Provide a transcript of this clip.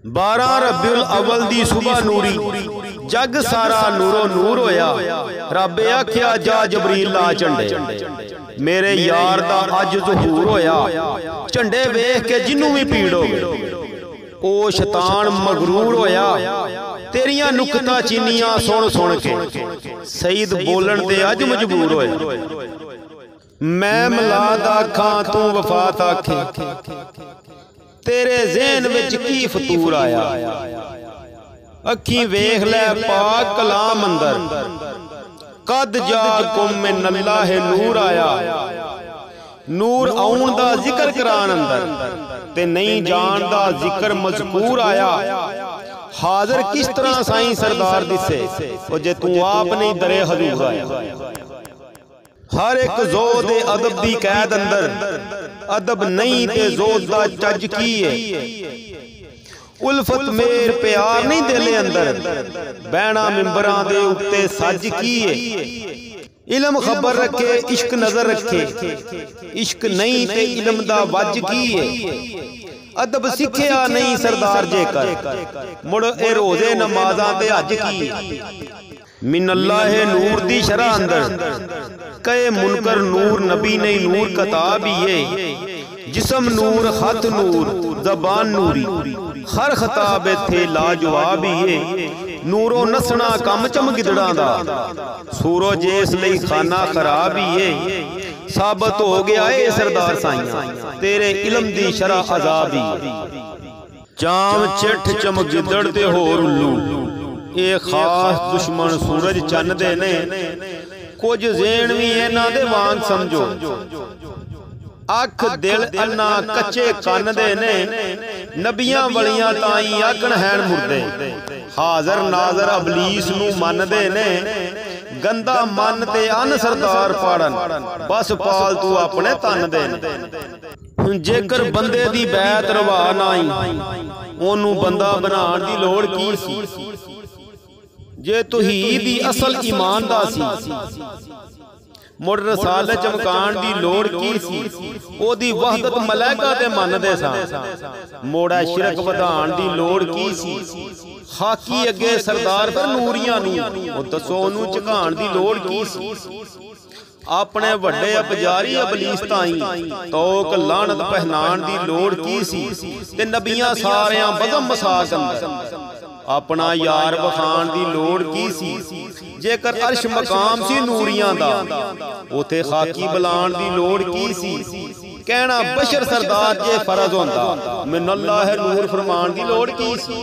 12 रबीउल अव्वल दी सुबह नूरी जग सारा नूरो नूर होया। रब आख्या जा जबरील ला झंडे मेरे यार दा अज ज़हूर होया। झंडे वेख के जिन्नू भी पीड़ हो ओ शैतान मगरूर होया। तेरियां नुकता चीनियां सुन सुन के सईद बोलन ते अज मजबूर होया। मैं मिलाद आखां तू वफात आखे तेरे ज़हन विच की फतूर आया। अखी वेख लै पाक कलाम अंदर कद जाकुम मिनल्लाहि नूर आया। नूर आउण दा जिक्र करान अंदर ते नहीं जान दा जिक्र मज़कूर आया। हाज़र किस तरह साईं सरदार दिसे ओ जे तू आप नहीं दरे हजूर आया। हर एक ज़ोद अदब दी कैद अंदर अदब नहीं ते ज़ोद दा चज की है। उल्फत मेर प्यार नहीं दिले अंदर बैना मिंबरां दे उत्ते सज की है। इल्म खबर रखे इश्क नजर रखे इश्क नहीं ते इल्म दा वज की है। अदब सिखिया नहीं सरदार जेकर मुड़ ए रोजे नमाज़ां ते हज की। मिनल्लाहे नूर दी शरह अंदर कहे मुनकर नूर नबी नहीं नूर कताब ही है। जिस्म नूर खत नूर ज़बान नूरी हर खताब थे लाजवाब ही है। नूरो नसना कम चम गिदड़ा दा सूरो जेस लई खाना खराब ही है। साबत हो गया है सरदार साइयां तेरे इल्म दी शरह अजाब ही। चाम चिठ चम गिदड़ ते होर उल्लू ये खास दुश्मन सूरज चन्न दे ने। कुछ ज़ेन भी इन्हां दे वांग समझो अख दिल अन्ना कच्चे कन्न दे ने। नबियां वलियां ताई आखण हैन मुर्दे हाज़र नाज़र अबलीस नू मनदे ने। गंदा मन ते अन सरदार पाड़न बस पाल तू अपने तन दे। जेकर बंदे दी बैत रवा नाई ओनू बंदा बनाण दी लोड़ की सी। जे तौहीद दी असल ईमान दा सी मुड़ रसालत चमकाण दी लोड़ की सी। ओदी वहदत मलाइका ते मनदे सा मोड़ा शिरक वधाण दी लोड़ की सी। हाकी अगे सरदार पर नूरियां नू ओ दसो ओनू झकाण दी लोड़ की सी। अपने वड्डे अपजारी अबलीस ताई तोक लानत पहनाण दी लोड़ की सी। ते नबियां सारियां बज़म मसाक अंदर अपना यार वखाण दी लोड़ की सी। जेकर अर्श मकाम सी नूरियां दा उथे खाकी बुलाण दी लोड़ की सी। कहना बशर सरदार जे फर्ज होंदा मिनल्लाह नूर फरमान दी लोड़ की सी।